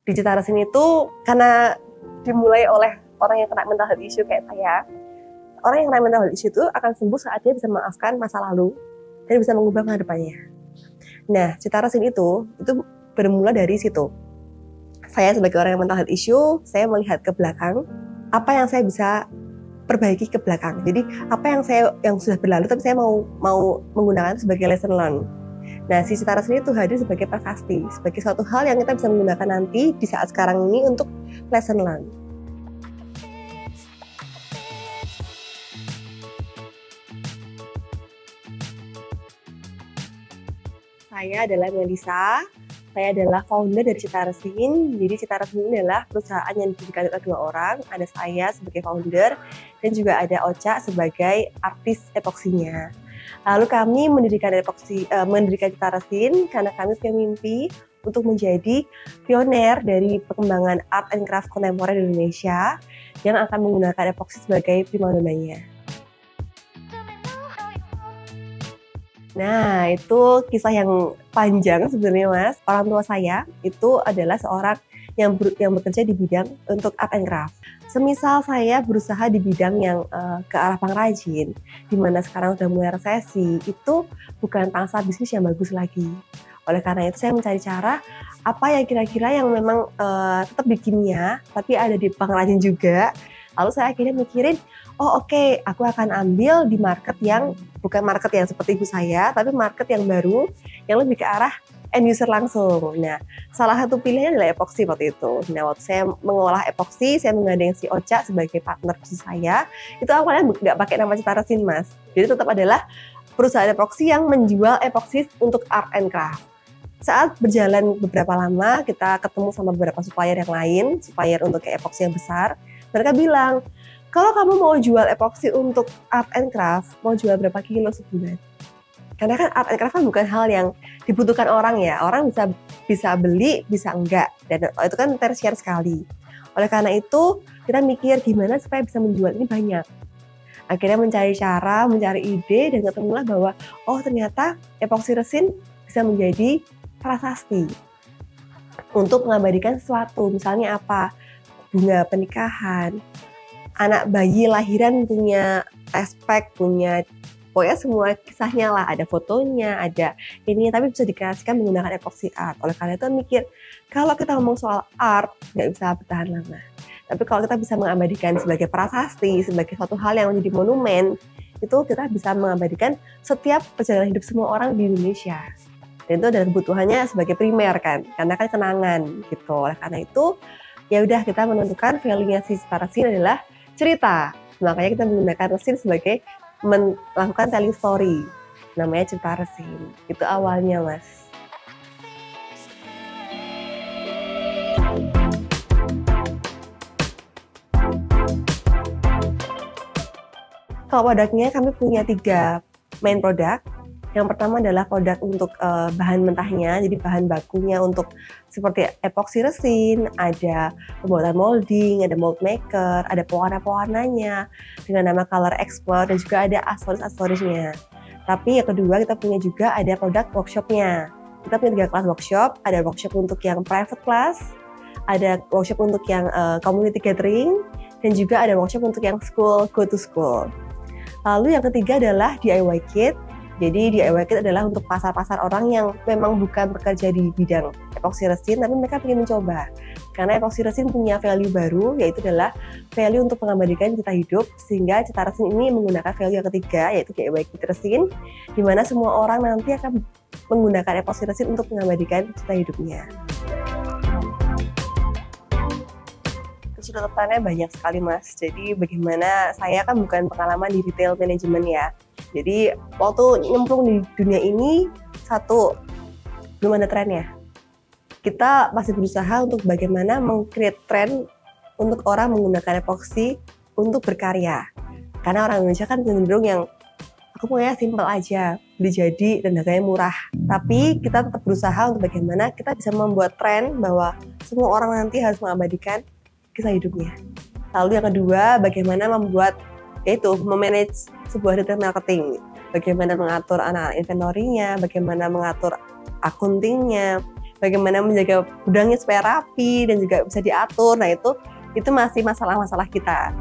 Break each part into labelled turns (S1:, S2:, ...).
S1: Di Citara sini tuh karena dimulai oleh orang yang kena mental health issue kayak saya. Orang yang kena mental health issue itu akan sembuh saat dia bisa memaafkan masa lalu dan bisa mengubah masa depannya. Nah, Citara sini itu bermula dari situ. Saya sebagai orang yang mental health issue, saya melihat ke belakang apa yang saya bisa perbaiki ke belakang. Jadi apa yang sudah berlalu tapi saya mau menggunakan sebagai lesson learn. Nah, si Citara sini itu hadir sebagai prasasti, sebagai suatu hal yang kita bisa menggunakan nanti di saat sekarang ini untuk lesson learn. Saya adalah Melisa, saya adalah founder dari Citara Sin. Jadi Citara Sin ini adalah perusahaan yang didirikan oleh 2 orang. Ada saya sebagai founder dan juga ada Ocha sebagai artis epoksinya. Lalu kami mendirikan Citara Sin karena kami punya mimpi untuk menjadi pioner dari pengembangan art and craft kontemporer di Indonesia yang akan menggunakan epoksi sebagai primadonanya. Nah, itu kisah yang panjang sebenarnya, Mas. Orang tua saya itu adalah seorang yang bekerja di bidang untuk art and craft. Semisal saya berusaha di bidang yang ke arah pengrajin, di mana sekarang sudah mulai resesi, itu bukan pangsa bisnis yang bagus lagi. Oleh karena itu saya mencari cara apa yang kira-kira yang memang tetap di kimia, tapi ada di pengrajin juga. Lalu saya akhirnya mikirin, oke, aku akan ambil di market yang bukan market yang seperti ibu saya, tapi market yang baru, yang lebih ke arah end user langsung. Nah, salah satu pilihannya adalah epoksi waktu itu. Nah, waktu saya mengolah epoksi, saya menggandeng si Ocha sebagai partner bisnis saya. Itu awalnya nggak pakai nama Citara Sin, Mas. Jadi tetap adalah perusahaan epoksi yang menjual epoksi untuk art and craft. Saat berjalan beberapa lama, kita ketemu sama beberapa supplier yang lain, supplier untuk epoksi yang besar. Mereka bilang, kalau kamu mau jual epoksi untuk art and craft, mau jual berapa kilo sebulan? Karena kan art and craft kan bukan hal yang dibutuhkan orang ya. Orang bisa beli, bisa enggak. Dan itu kan tersier sekali. Oleh karena itu, kita mikir gimana supaya bisa menjual ini banyak. Akhirnya mencari cara, mencari ide, dan ketemulah bahwa, ternyata epoksi resin bisa menjadi prasasti. Untuk mengabadikan sesuatu, misalnya apa? Bunga pernikahan, anak bayi lahiran punya aspek, punya pokoknya semua kisahnya lah, ada fotonya, ada ini, tapi bisa dikreasikan menggunakan epoxy art. Oleh karena itu mikir, kalau kita ngomong soal art, nggak bisa bertahan lama. Tapi kalau kita bisa mengabadikan sebagai prasasti, sebagai suatu hal yang menjadi monumen, itu kita bisa mengabadikan setiap perjalanan hidup semua orang di Indonesia. Dan itu adalah kebutuhannya sebagai primer kan, karena kan kenangan gitu. Oleh karena itu, ya udah kita menentukan value-nya si Citara Sin adalah cerita. Makanya kita menggunakan resin sebagai melakukan telling story. Namanya Citara Sin. Itu awalnya, Mas. Kalau produknya kami punya 3 main produk. Yang pertama adalah produk untuk bahan mentahnya, jadi bahan bakunya untuk seperti epoksi resin, ada pembuatan molding, ada mold maker, ada pewarna-pewarnanya dengan nama Color Expert, dan juga ada aksesoris-aksesorisnya. Tapi yang kedua kita punya juga ada produk workshopnya. Kita punya 3 kelas workshop, ada workshop untuk yang private class, ada workshop untuk yang community gathering, dan juga ada workshop untuk yang school, go to school. Lalu yang ketiga adalah DIY Kit. Jadi DIY Kit adalah untuk pasar-pasar orang yang memang bukan bekerja di bidang epoksi resin, tapi mereka ingin mencoba. Karena epoksi resin punya value baru, yaitu adalah value untuk mengabadikan cita hidup, sehingga Citara Sin ini menggunakan value yang ketiga, yaitu DIY Kit resin, di mana semua orang nanti akan menggunakan epoksi resin untuk mengabadikan cita hidupnya. Kesulitannya banyak sekali, Mas. Jadi bagaimana, saya kan bukan pengalaman di retail manajemen ya. Jadi waktu nyemplung di dunia ini, satu, belum ada trennya. Kita masih berusaha untuk bagaimana meng-create tren untuk orang menggunakan epoksi untuk berkarya. Karena orang Indonesia kan cenderung yang, aku maunya simple aja, beli jadi dan harganya murah. Tapi kita tetap berusaha untuk bagaimana kita bisa membuat tren bahwa semua orang nanti harus mengabadikan kisah hidupnya. Lalu yang kedua, bagaimana membuat memanage sebuah retail marketing. Bagaimana mengatur anak inventory-nya, bagaimana mengatur accounting-nya, bagaimana menjaga gudangnya supaya rapi dan juga bisa diatur. Nah itu masih masalah-masalah kita.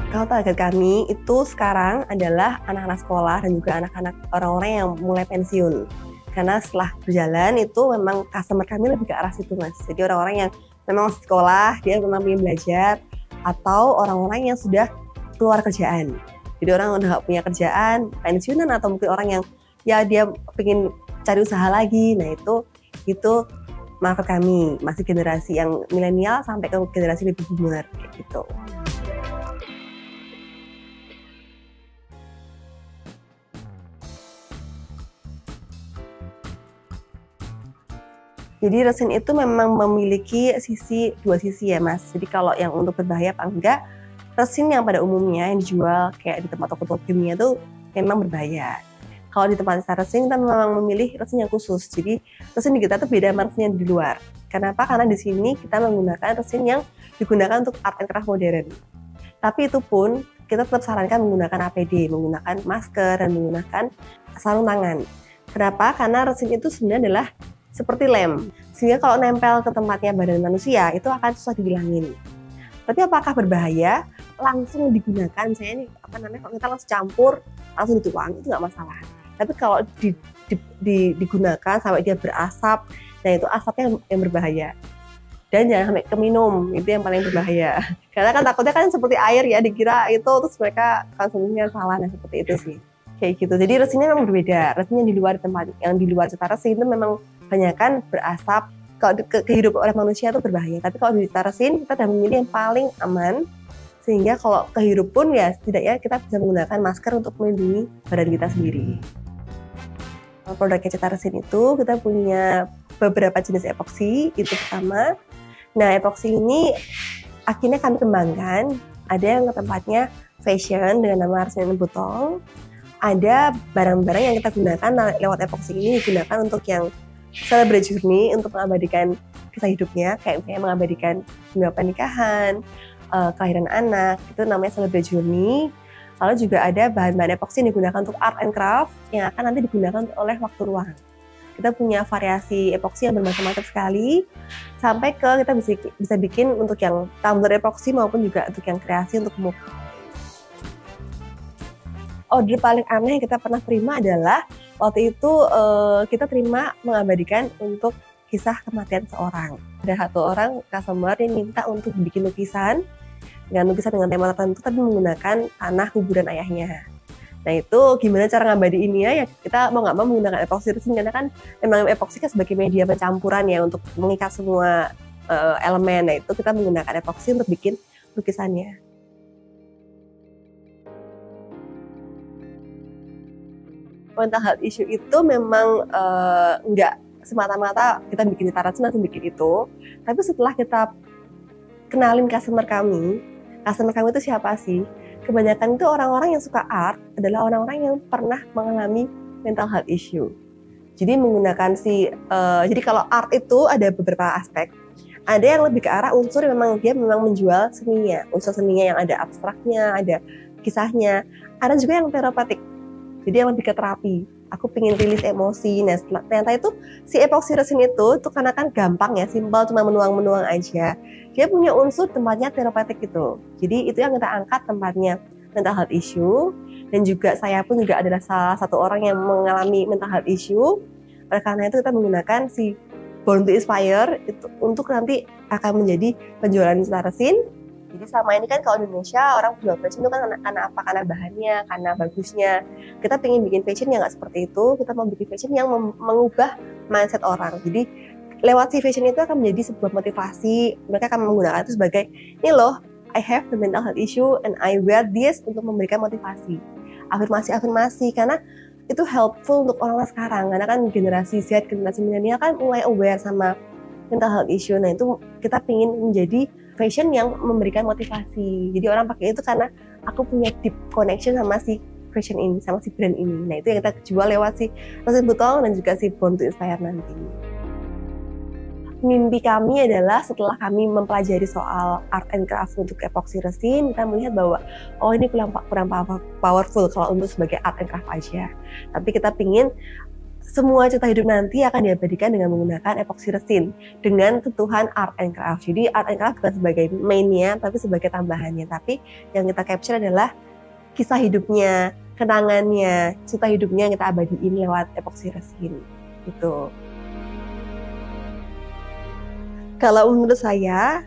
S1: Kalau target kami itu sekarang adalah anak-anak sekolah dan juga anak-anak orang-orang yang mulai pensiun. Karena setelah berjalan itu memang customer kami lebih ke arah situ, Mas. Jadi orang-orang yang memang sekolah, dia memang ingin belajar, atau orang-orang yang sudah keluar kerjaan. Jadi orang yang udah gak punya kerjaan, pensiunan, atau mungkin orang yang ya dia pengen cari usaha lagi. Nah itu market kami, masih generasi yang milenial sampai ke generasi baby boomer kayak gitu. Jadi resin itu memang memiliki dua sisi ya, Mas. Jadi kalau yang untuk berbahaya apa enggak, resin yang pada umumnya yang dijual kayak di tempat toko-toko kimia itu memang berbahaya. Kalau di tempat resin kita memang memilih resin yang khusus. Jadi resin di kita tuh beda sama resin yang di luar. Kenapa? Karena di sini kita menggunakan resin yang digunakan untuk art and craft modern. Tapi itu pun kita tetap sarankan menggunakan APD, menggunakan masker, dan menggunakan sarung tangan. Kenapa? Karena resin itu sebenarnya adalah seperti lem, sehingga kalau nempel ke tempatnya badan manusia itu akan susah dihilangin. Tapi apakah berbahaya? Langsung digunakan, saya ini kalau kita langsung campur, langsung dituang itu nggak masalah. Tapi kalau digunakan sampai dia berasap, nah itu asapnya yang berbahaya. Dan jangan sampai keminum, itu yang paling berbahaya. Karena kan takutnya kan seperti air ya, dikira itu terus mereka konsumsinya salah, nah seperti itu sih. Kayak gitu. Jadi resinnya memang berbeda. Resin yang di luar tempat, yang di luar cetar resin itu memang kebanyakan berasap. Kalau kehidupan oleh manusia itu berbahaya. Tapi kalau di cetar resin kita sudah memilih yang paling aman, sehingga kalau kehidup pun ya setidaknya kita bisa menggunakan masker untuk melindungi badan kita sendiri. Produknya cetar resin itu kita punya beberapa jenis epoksi. Itu pertama. Nah epoksi ini akhirnya kami kembangkan. Ada yang ke tempatnya fashion dengan nama resin butong. Ada barang-barang yang kita gunakan lewat epoksi ini digunakan untuk yang celebrate journey, untuk mengabadikan kisah hidupnya, kayak misalnya mengabadikan pernikahan, kelahiran anak, itu namanya celebrate journey. Lalu juga ada bahan-bahan epoksi yang digunakan untuk art and craft yang akan nanti digunakan oleh waktu ruang. Kita punya variasi epoksi yang bermacam-macam sekali, sampai ke kita bisa bikin untuk yang tumbler epoksi maupun juga untuk yang kreasi untuk mug. Order paling aneh yang kita pernah terima adalah waktu itu kita terima mengabadikan untuk kisah kematian seorang. Ada satu orang customer yang minta untuk bikin lukisan dengan tema tertentu tapi menggunakan tanah kuburan ayahnya. Nah itu gimana cara ngabadiinnya ya, kita mau nggak mau menggunakan epoksi resin karena kan memang epoksi kan sebagai media pencampuran ya untuk mengikat semua elemen. Nah itu kita menggunakan epoksi untuk bikin lukisannya. Mental health issue itu memang nggak semata-mata kita bikin cetar resin langsung bikin itu. Tapi setelah kita kenalin customer kami itu siapa sih? Kebanyakan itu orang-orang yang suka art adalah orang-orang yang pernah mengalami mental health issue. Jadi menggunakan jadi kalau art itu ada beberapa aspek. Ada yang lebih ke arah unsur yang dia memang menjual seninya, unsur seninya yang ada abstraknya, ada kisahnya. Ada juga yang terapeutik. Jadi yang lebih ke terapi. Aku pengen rilis emosi. Nah, ternyata itu si epoksi resin itu karena kan gampang ya, simpel, cuma menuang-menuang aja. Dia punya unsur tempatnya terapeutik gitu. Jadi itu yang kita angkat tempatnya mental health issue. Dan juga saya pun juga adalah salah satu orang yang mengalami mental health issue. Oleh karena itu kita menggunakan si Born to Inspire itu untuk nanti akan menjadi penjualan cetar resin. Jadi selama ini kan kalau di Indonesia orang jual fashion itu kan karena apa? Karena bahannya, karena bagusnya. Kita pengen bikin fashion yang nggak seperti itu. Kita mau bikin fashion yang mengubah mindset orang. Jadi lewat si fashion itu akan menjadi sebuah motivasi. Mereka akan menggunakan itu sebagai, ini loh, I have the mental health issue and I wear this untuk memberikan motivasi. Afirmasi. Karena itu helpful untuk orang-orang sekarang. Karena kan generasi Z, generasi milenial kan mulai aware sama mental health issue. Nah itu kita pengen menjadi fashion yang memberikan motivasi. Jadi orang pakai itu karena aku punya deep connection sama si fashion ini, sama si brand ini. Nah itu yang kita jual lewat si resin butong dan juga si Born to Inspire nanti. Mimpi kami adalah setelah kami mempelajari soal art and craft untuk epoksi resin, kita melihat bahwa oh ini kurang powerful kalau untuk sebagai art and craft aja. Tapi kita pingin semua cerita hidup nanti akan diabadikan dengan menggunakan epoxy resin dengan sentuhan art and craft. Jadi art and craft bukan sebagai mainnya, tapi sebagai tambahannya. Tapi yang kita capture adalah kisah hidupnya, kenangannya, cerita hidupnya yang kita abadiin lewat epoxy resin. Gitu. Kalau menurut saya,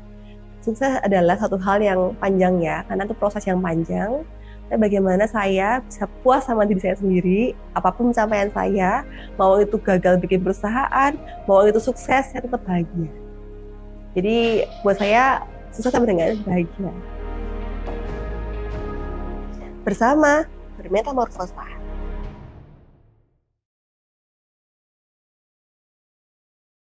S1: sukses adalah satu hal yang panjang ya, karena itu proses yang panjang. Tapi bagaimana saya bisa puas sama diri saya sendiri, apapun pencapaian saya, mau itu gagal bikin perusahaan, mau itu sukses, saya tetap bahagia. Jadi buat saya, sukses sama dengan bahagia. Bersama Bermetamorfosa.